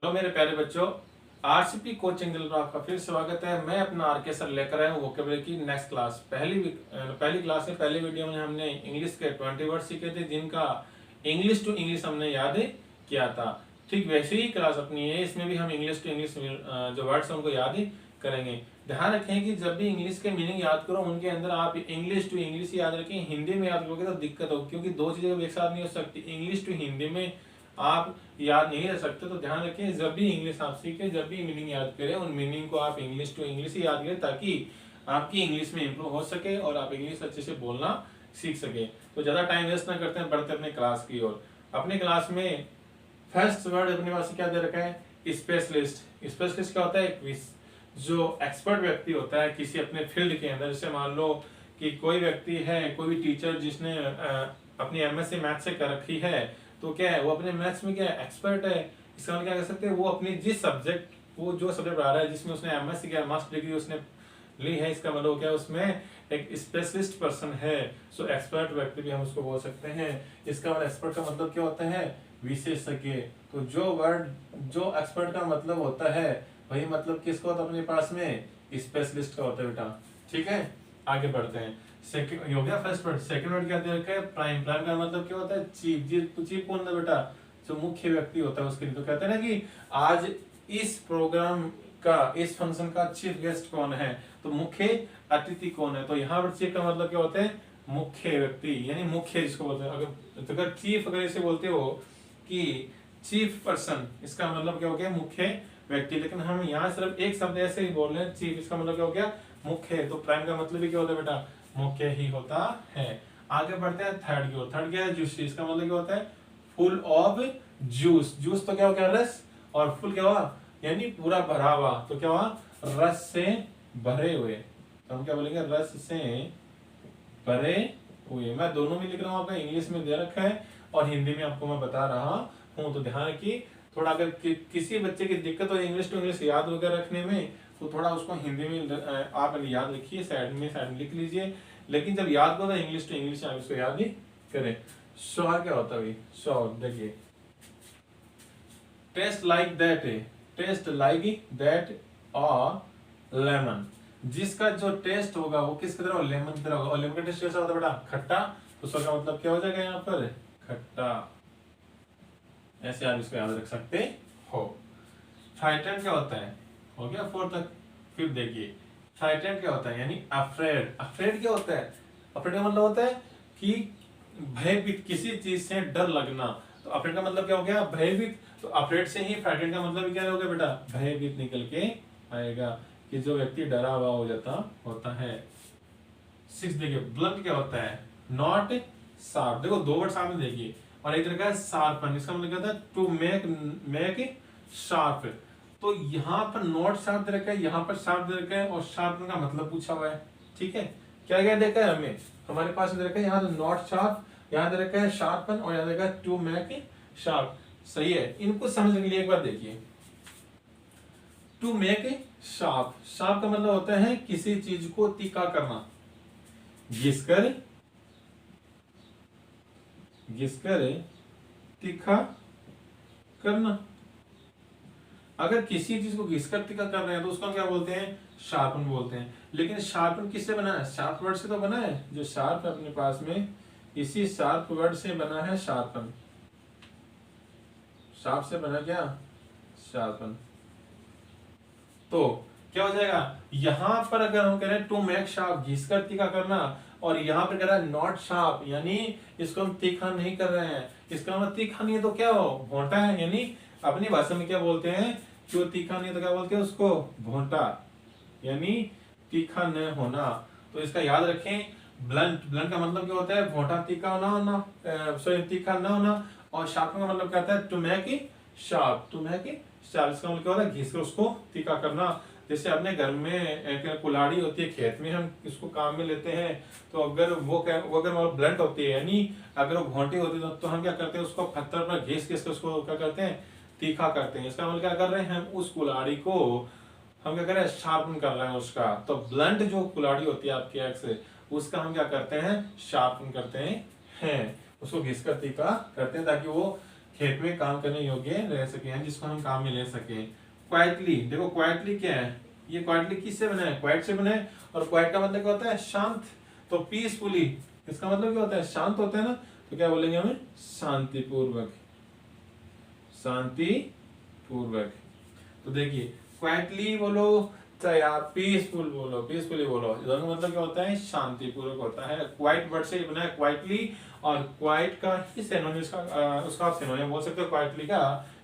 Hello मेरे प्यारे बच्चों, आरसीपी कोचिंग पर आपका फिर स्वागत है। मैं अपना आरके सर लेकर आया हूँ वोकेबलरी की नेक्स्ट क्लास। पहली क्लास में पहली वीडियो में हमने इंग्लिश के 20 वर्ड सीखे थे, जिनका इंग्लिश टू इंग्लिश हमने याद किया था। ठीक वैसे ही क्लास अपनी है, इसमें भी हम इंग्लिश टू इंग्लिश जो वर्ड्स हैं उनको याद करेंगे। ध्यान रखें कि जब भी इंग्लिश के मीनिंग याद करो उनके अंदर आप इंग्लिश टू इंग्लिश याद रखें। हिंदी में याद करोगे तो दिक्कत होगी, क्योंकि दो चीजें एक साथ नहीं हो सकती। इंग्लिश टू हिंदी में आप याद नहीं रह सकते, तो ध्यान रखें जब भी इंग्लिश आप सीखें, जब भी मीनिंग याद करें, उन मीनिंग को आप इंग्लिश टू इंग्लिश ही याद करें, ताकि आपकी इंग्लिश में इंप्रूव हो सके और आप इंग्लिश अच्छे से बोलना सीख सके। तो ज्यादा टाइम वेस्ट ना करते हैं, बढ़ते अपने क्लास की ओर। अपने क्लास में फर्स्ट वर्ड अपने पास क्या दे रखा है? स्पेशलिस्ट। स्पेशलिस्ट क्या होता है? जो एक्सपर्ट व्यक्ति होता है किसी अपने फील्ड के अंदर। जैसे मान लो कि कोई व्यक्ति है, कोई भी टीचर जिसने अपनी एमएससी मैथ से कर रखी है, तो क्या है वो अपने मैथ्स में क्या एक्सपर्ट है। इसका मतलब क्या कर सकते हैं, वो अपनी जिस सब्जेक्ट, वो जो सब्जेक्ट पढ़ा रहा है जिसमें उसने एमएससी क्या मास्टर डिग्री उसने ली है, इसका मतलब क्या उसमें एक स्पेशलिस्ट पर्सन है। सो एक्सपर्ट व्यक्ति भी हम उसको बोल सकते हैं। इसका मतलब एक्सपर्ट का मतलब क्या होता है? विशेषज्ञ। तो जो एक्सपर्ट का मतलब होता है वही मतलब किसका होता है अपने पास में? स्पेशलिस्ट का होता है बेटा। ठीक है, आगे बढ़ते हैं। सेकंड हो गया फर्स्ट वर्ड। सेकंड वर्ड क्या दे रखा है? प्राइम। प्राइम का मतलब क्या होता है? चीफ। चीफ कौन है बेटा? जो मुख्य व्यक्ति होता है उसके लिए। तो कहते हैं ना कि आज इस प्रोग्राम का, इस फंक्शन का चीफ गेस्ट कौन है, तो मुख्य अतिथि कौन है। तो यहाँ पर चीफ का मतलब क्या होता है? मुख्य व्यक्ति, यानी मुख्य जिसको बोलते हैं। अगर चीफ अगर इसे बोलते हो कि चीफ पर्सन, इसका मतलब क्या हो गया? मुख्य व्यक्ति। लेकिन हम यहाँ सिर्फ एक शब्द ऐसे ही बोल रहे हैं, चीफ, इसका मतलब क्या हो गया? मुख्य। तो प्राइम का मतलब भी क्या होता है बेटा? मुख्य ही होता है। आगे बढ़ते हैं थर्ड की ओर। थर्ड क्या है? जूसी। इसका मतलब क्या होता है? Full of juice. जूस तो क्या हो गया? रस। और फुल क्या हुआ? यानी पूरा भरा हुआ। तो क्या हुआ? रस से भरे हुए। तो हम क्या बोलेंगे? रस से भरे हुए। मैं दोनों में लिख रहा हूँ, आपका इंग्लिश में दे रखा है और हिंदी में आपको मैं बता रहा हूँ। तो ध्यान रखिए, थोड़ा अगर किसी बच्चे की दिक्कत हो इंग्लिश टू इंग्लिश याद वगैरह रखने में, तो थोड़ा उसको हिंदी में आप याद रखिए, साइड में लिख लीजिए। लेकिन जब याद करो इंग्लिश टू इंग्लिश आप इसको याद ही करें। श्योर क्या होता है? श्योर देखिए, टेस्ट लाइक दैट है। टेस्ट लाइक दैट और लेमन। जिसका जो टेस्ट होगा वो किसकी तरह? लेमन की तरह होगा। और लेमन का टेस्ट कैसा होता है बेटा? खट्टा। तो उसका मतलब क्या हो जाएगा यहाँ पर? खट्टा। ऐसे आप इसको याद रख सकते हो। फ्राइटेंड क्या होता है? हो गया फोर तक। फिर देखिए, फ्राइटेंड क्या होता है? यानी अफ्रेड। अफ्रेड क्या होता है? अफ्रेड का मतलब होता है कि भयभीत, किसी चीज से डर लगना। तो अफ्रेड का मतलब क्या हो गया? भयभीत। तो अफ्रेड से ही फ्राइटेंड का मतलब क्या हो गया बेटा? भयभीत निकल के आएगा, कि जो व्यक्ति डरा हुआ हो जाता होता है। सिक्स देखिए, ब्लंट क्या होता है? Not sharp. देखो दो वर्ड सामने देखिए, और एक तरह का शार्पन। इसका मतलब क्या होता है? To make sharp. तो यहाँ पर नॉट शार्प दे रखा है, यहाँ पर शार्प दे रखा है, और शार्पन का मतलब पूछा हुआ है। ठीक है, क्या क्या देखा है हमें? हमारे पास दे रखा है यहाँ नॉट शार्प, यहाँ दे रखा है शार्पन, और यहाँ देखा है टू मेक शार्प। सही है, इनको समझने के लिए एक बार देखिए। To make sharp. शार्प का मतलब होता है किसी चीज को तीखा करना, घिसकर तीखा करना। अगर किसी चीज को घिसकर तीखा कर रहे हैं तो उसको क्या बोलते हैं? शार्पन बोलते हैं। लेकिन शार्पन किससे बना है? शार्प वर्ड से तो बना है। जो शार्प है अपने पास में, इसी शार्प वर्ड से बना है शार्पन। शार्प से बना क्या? शार्पन। तो क्या हो जाएगा? यहां पर अगर हम कह रहे हैं टू मेक शार्प, घिसकर तीखा करना, और यहाँ पर कह रहा है नॉट शार्प, यानी इसको हम तीखा नहीं कर रहे हैं। इसका मतलब तीखा नहीं है तो क्या हो? भोंटा है। यानी अपनी भाषा में क्या बोलते हैं? जो तीखा नहीं है तो क्या बोलते हैं उसको? भोंटा, यानी तीखा न होना। तो इसका याद रखें, ब्लंट। ब्लंट का मतलब क्या होता है? भोंटा, तीखा ना होना, सॉरी तीखा न होना। और शार्प का मतलब क्या होता है? To make sharp. To make sharp, इसका मतलब क्या होता है? घिसकर उसको तीखा करना। जैसे अपने घर में एक कुल्हाड़ी होती है, खेत में हम इसको काम में लेते हैं, तो अगर वो अगर ब्लंट होती है, यानी अगर वो घोंटी होती है, तो हम क्या करते हैं? उसको पत्थर पर घिस के उसको क्या करते हैं? तीखा करते हैं। इसका मतलब क्या कर रहे हैं? हम उस कुल्हाड़ी को हम क्या कर रहे हैं? शार्पन कर रहे हैं उसका। तो ब्लंट जो कुल्हाड़ी होती है आपकी एक्स, उसका हम क्या करते हैं? शार्पन करते हैं। उसको घिसकर तीखा करते हैं, ताकि वो खेत में काम करने योग्य रह सके, हैं जिसको हम काम में ले सके। क्वाइटली, देखो क्वाइटली क्या है, ये क्वाइटली किससे बना है, क्वाइट से बना है, और क्वाइट का मतलब क्या होता है, शांत। तो पीसफुली इसका मतलब क्या होता है, शांत होता है ना, तो क्या बोलेंगे हमें, शांतिपूर्वक, शांतिपूर्वक। तो देखिए क्वाइटली बोलो चाहे आप पीसफुल बोलो, पीसफुली बोलो, दोनों मतलब क्या होता है, शांतिपूर्वक होता है। क्वाइट वर्ड से बना है क्वाइटली, और क्वाइट का ही सिनोनिम उसका आप सिनोनिम बोल सकते हो, क्वाइटली का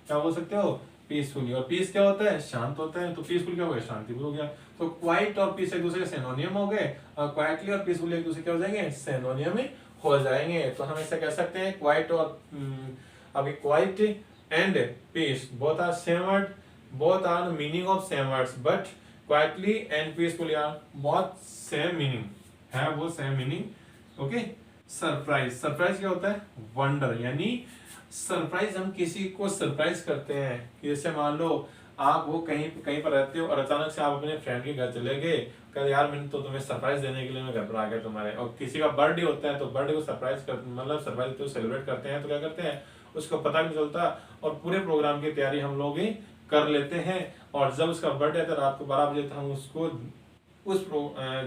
क्या बोल सकते हो, पीसफुली। और पीस क्या होता है, शांत होता है, तो पीसफुल क्या हो गया, शांतिपूर्वक हो गया। तो क्वाइट और पीस एक दूसरे के सिनोनिम हो गए, और क्वाइटली और पीसफुल एक दूसरे क्या हो जाएंगे, सिनोनिम हो जाएंगे। तो हम ऐसा कह सकते हैं क्वाइट और अभी quite and peace both are same word, both are meaning of same words, but quietly and peacefully are both same meaning, है वो same meaning। Okay. Surprise, surprise क्या होता है, वंडर, यानी सरप्राइज हम किसी को सरप्राइज करते हैं। जैसे मान लो आप वो कहीं कहीं पर रहते हो और अचानक से आप अपने फ्रेंड के घर चले गए, कहते यार मैंने तो तुम्हें सरप्राइज देने के लिए मैं घर पर आ गया तुम्हारे। और किसी का बर्थडे होता है तो बर्थडे को सरप्राइज कर मतलब सरप्राइज तो सेलिब्रेट करते हैं, तो क्या करते हैं, उसको पता भी चलता और पूरे प्रोग्राम की तैयारी हम लोग ही कर लेते हैं। और जब उसका बर्थडे था रात को 12 बजे था, हम उसको उस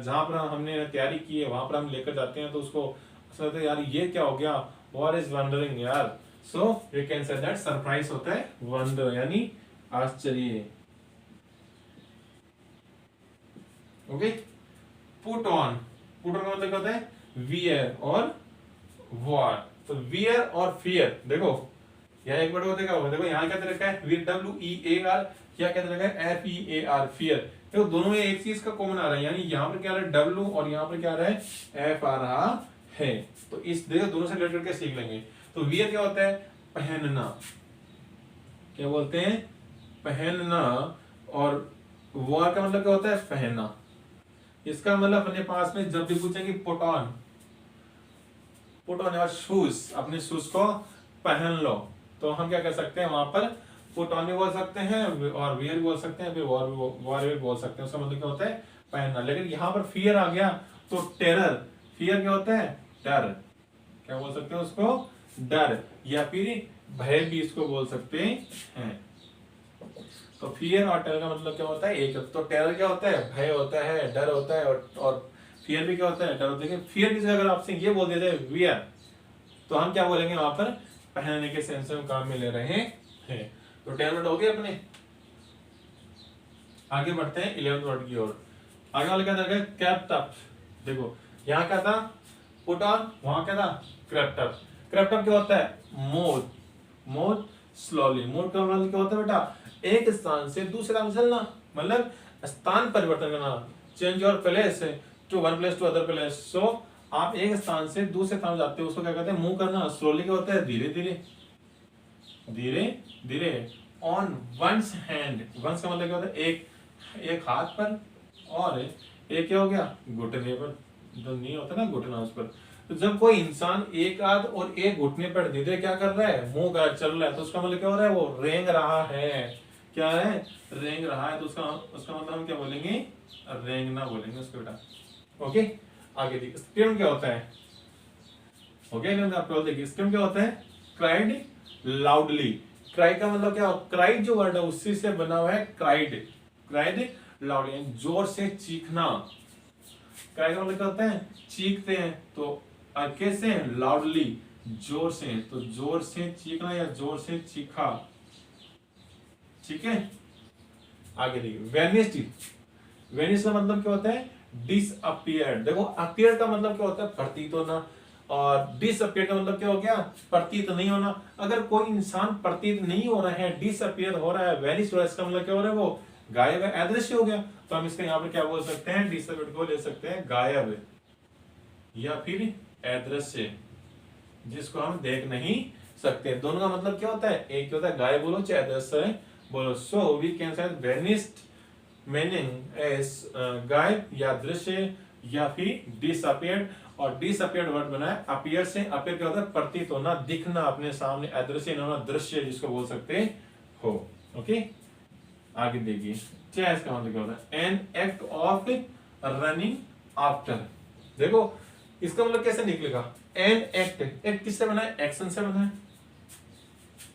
जहाँ पर हमने तैयारी की है वहां पर हम लेकर जाते हैं, तो उसको लगता है यार ये क्या हो गया, व्हाट इज वंडरिंग यार। So we can say that surprise होता है वंडर, यानी आश्चर्य। Okay. Put on, put on का मतलब क्या होता है, वियर और वॉर। तो वियर और फियर, देखो यहाँ एक वर्ड होता है, देखो यहाँ क्या दे रखा है, WEAR, क्या क्या दे रखा है, FEAR, फियर। देखो दोनों में एक चीज का कॉमन आ रहा है, यानी यहाँ पर क्या आ रहा है W और यहाँ पर क्या आ रहा है F आ रहा है। तो इस देखो दोनों से रिलेटेड करके सीख लेंगे। तो वियर क्या होता है, पहनना, क्या बोलते हैं, पहनना। और वॉर का मतलब क्या होता है, पहनना। इसका मतलब अपने पास में जब भी पूछेंगे put on, put on your shoes, अपने शूज को पहन लो, तो हम क्या कर सकते हैं, वहां पर पुट ऑन भी बोल सकते हैं और वियर भी बोल सकते हैं, फिर वॉर भी बोल सकते हैं। उसका मतलब क्या होता है, पहनना। लेकिन यहाँ पर फियर आ गया तो टेरर, फियर क्या होता है, डर, क्या बोल सकते हैं उसको, डर, या फिर भय भी इसको बोल सकते हैं। तो फियर और टेरर का मतलब क्या होता है, एक। तो टेरर क्या होता है, भय होता है, डर होता है, और फियर भी क्या होता है, डर होता है। फियर की जगह अगर आपसे ये बोल दिया जाए वियर, तो हम क्या बोलेंगे, वहां पर पहनने के सेंस में काम में ले रहे हैं। तो 10 वर्ड हो गए अपने। आगे बढ़ते हैं 11th वर्ड की ओर। आगे वाला क्या था, क्रैप्ड अप। देखो यहाँ क्या था, पुट ऑन, वहां क्या था, क्रैप्ड अप। क्रैप्ड अप क्या होता है, मूव, मूव स्लोली। मूव का मतलब क्या होता है बेटा, एक स्थान से दूसरा में चलना, मतलब स्थान परिवर्तन करना, change your place to one place to other place. So आप एक स्थान से दूसरे स्थान जाते हो, उसको क्या कहते हैं, मूव करना। स्लोली क्या होता है, धीरे धीरे, धीरे धीरे। ऑन वंस हैंड, वंस का मतलब क्या होता है, एक हाथ पर, और एक क्या हो गया, घुटने पर, जो नहीं होता ना घुटना उस पर। तो जब कोई इंसान एक हाथ और एक घुटने पर धीरे क्या कर रहा है, मूव कर चल रहा है, तो उसका मतलब क्या हो रहा है, वो रेंग रहा है। क्या है, रेंग रहा है। तो उसका मतलब हम क्या बोलेंगे, रेंगना बोलेंगे उसको बेटा। ओके। आगे देखिए स्क्रीम क्या होता है। ओके आपको देखिए स्क्रीम क्या होता है, क्राइड लाउडली। क्राई का मतलब क्या, क्राइड जो वर्ड है उसी से बना हुआ है क्राइड, क्राइड लाउडली, जोर से चीखना। क्राई का मतलब क्या होता है, चीखते हैं। तो कैसे, लाउडली, जोर से। तो जोर से चीखना या जोर से चीखा, ठीक है। आगे देखिए वेनिस्ड। वेनिस का मतलब क्या होता है, डिसअपियर। देखो अपीयर का मतलब क्या होता है, प्रतीत होना, और डिसअपियर का मतलब क्या हो गया, प्रतीत नहीं होना। अगर कोई इंसान प्रतीत नहीं हो रहा है, डिसअपियर हो रहा है, वेनिश हो रहा है, इसका मतलब क्या हो रहा है, वो गायब है, अदृश्य हो गया। तो हम इसका यहाँ पर क्या बोल सकते हैं, डिसअपियर को ले सकते हैं गायब या फिर अदृश्य, जिसको हम देख नहीं सकते। दोनों का मतलब क्या होता है, एक होता है गायब बोलो चाहे अदृश्य बोलो। So we can say vanished meaning as गायब या दृश्य या फिर डिसअपियर्ड। और डिसअपियर्ड वर्ड बना है अपीयर से। अपीयर क्या होता है, प्रतीत होना, दिखना अपने सामने, अदृश्य होना, दृश्य जिसको बोल सकते हो। ओके। आगे देखिए चेस का मतलब क्या होता है, an act of running after. देखो इसका मतलब कैसे निकलेगा, एन एक्ट, एक्ट किससे बना है, एक्शन से बना है।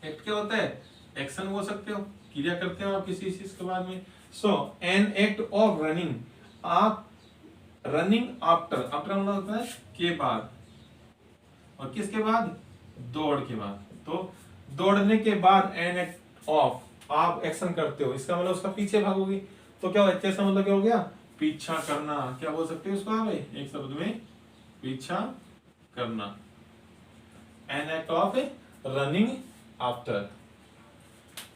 एक्ट क्या होता है? एक्शन बोल सकते हो, क्रिया करते हो आप किसी चीज के बाद में। सो एन एक्ट ऑफ रनिंग, आप रनिंग आफ्टर, आफ्टर मतलब होता है के बाद, और किसके बाद? दौड़ के बाद। तो दौड़ने के बाद एन एक्ट ऑफ आप एक्शन करते हो, इसका मतलब उसका पीछे भागोगे। तो क्या होगा? कैसा मतलब क्या हो गया? पीछा करना। क्या बोल सकते हो उसको आप एक शब्द में? पीछा करना। An act of running after.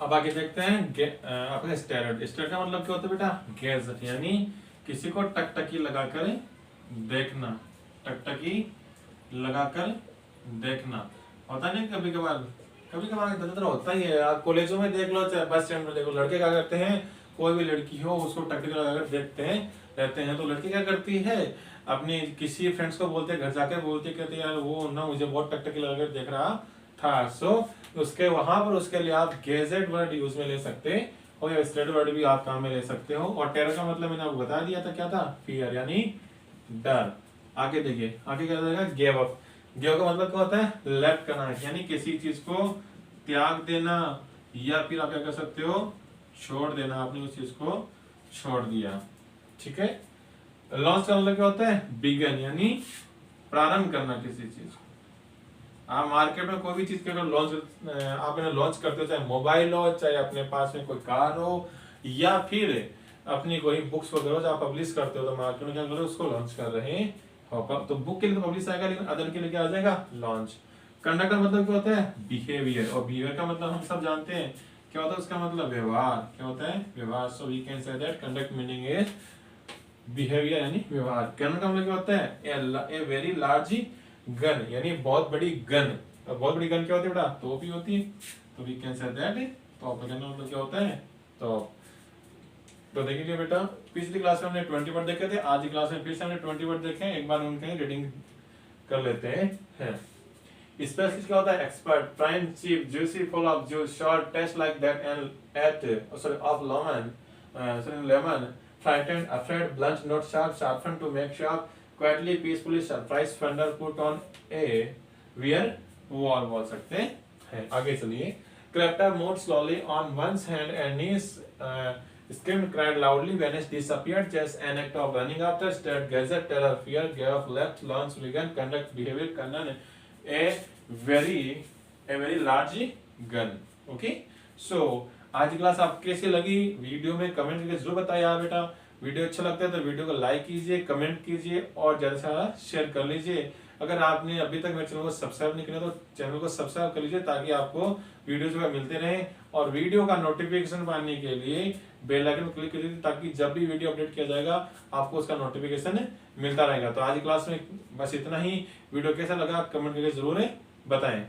अब आगे देखते हैं आपका स्टेरॉइड। स्टेरॉइड का मतलब क्या होता है बेटा? गैजेट, यानी किसी को टकटकी लगाकर देखना, टकटकी लगाकर देखना। होता नहीं कभी कभार, कभी कभार होता ही है। आप कॉलेजों में देख लो, चाहे बस स्टैंड में देखो, लड़के क्या करते हैं, कोई भी लड़की हो उसको टकटकी लगाकर देखते हैं रहते हैं। तो लड़की क्या करती है, अपनी किसी फ्रेंड्स को बोलते घर जाकर बोलती, कहते यार वो ना मुझे बहुत टकटकी लगाकर देख रहा था। सो उसके वहां पर उसके लिए आप गैजेट वर्ड यूज में ले सकते हो, या स्टेट वर्ड भी आप काम में ले सकते हो। और टेरर का मतलब मैंने आपको बता दिया था, क्या था? फियर, यानी डर। आगे देखिए, आगे क्या जाएगा? Give up. गिव का मतलब क्या होता है? लेफ्ट करना, यानी किसी चीज को त्याग देना, या फिर आप क्या कर सकते हो? छोड़ देना, आपने उस चीज को छोड़ दिया। ठीक है। लॉन्च का मतलब क्या होता है? बिगन, यानी प्रारंभ करना किसी चीज को। आप मार्केट में कोई भी चीज के लॉन्च आप लॉन्च करते हो, चाहे मोबाइल हो, चाहे अपने पास में कोई कार हो, या फिर अपनी कोई बुक्स वगैरह जो आप पब्लिश करते हो, तो मार्केट में क्या करो? उसको लॉन्च कर रहे हो। तो बुक के लिए तो पब्लिश आएगा, लेकिन अदर के लिए क्या आ जाएगा? लॉन्च। कंडक्ट का मतलब क्या होता है? बिहेवियर। और बिहेवियर का मतलब हम सब जानते हैं क्या होता है, उसका मतलब व्यवहार। क्या होता है? व्यवहार। So we can say that conduct meaning is behaviour, यानी व्यवहार। कैनन का मतलब क्या होता है? ए वेरी लार्ज गन, यानी बहुत बड़ी गन। बहुत बड़ी गन क्या होती है बेटा? तोप ही होती है। तो वी कैन से दैट तोप। कहने का मतलब क्या होता है? तोप। तो देखिए बेटा, पिछली क्लास में हमने 20 वर्ड देखे थे, आज की क्लास में फिर से हमने 20 वर्ड देखे हैं। एक बार उनके रीडिंग कर लेते हैं। स्पेशलिस्ट क्या होता है? Expert, prime, chief, juicy, full of juice, short, taste like that and at sorry of lemon, frightened, afraid, blunt, not sharp, sharpened to make sharp, quietly, peacefully, surprise, splendor, put on a wear wall बोल सकते हैं। आगे चलिए। Character moved slowly on one's hand and knees, screamed, cried loudly, vanished, disappeared, just an act of running after, stared, gazed, terror, fear, gave, left, launch, began, conduct, behavior, conduct, a very large gun. Okay, so आज की class आपको कैसी लगी? Video में comment करके जरूर बताइए यार बेटा। वीडियो अच्छा लगता है तो वीडियो को लाइक कीजिए, कमेंट कीजिए और ज्यादा से ज्यादा शेयर कर लीजिए। अगर आपने अभी तक मेरे चैनल को सब्सक्राइब नहीं किया तो चैनल को सब्सक्राइब कर लीजिए, ताकि आपको वीडियो जो है मिलते रहे। और वीडियो का नोटिफिकेशन पाने के लिए बेल आइकन क्लिक कीजिए, ताकि जब भी वीडियो अपडेट किया जाएगा आपको उसका नोटिफिकेशन मिलता रहेगा। तो आज की क्लास में बस इतना ही। वीडियो कैसा लगा कमेंट करके जरूर बताएं।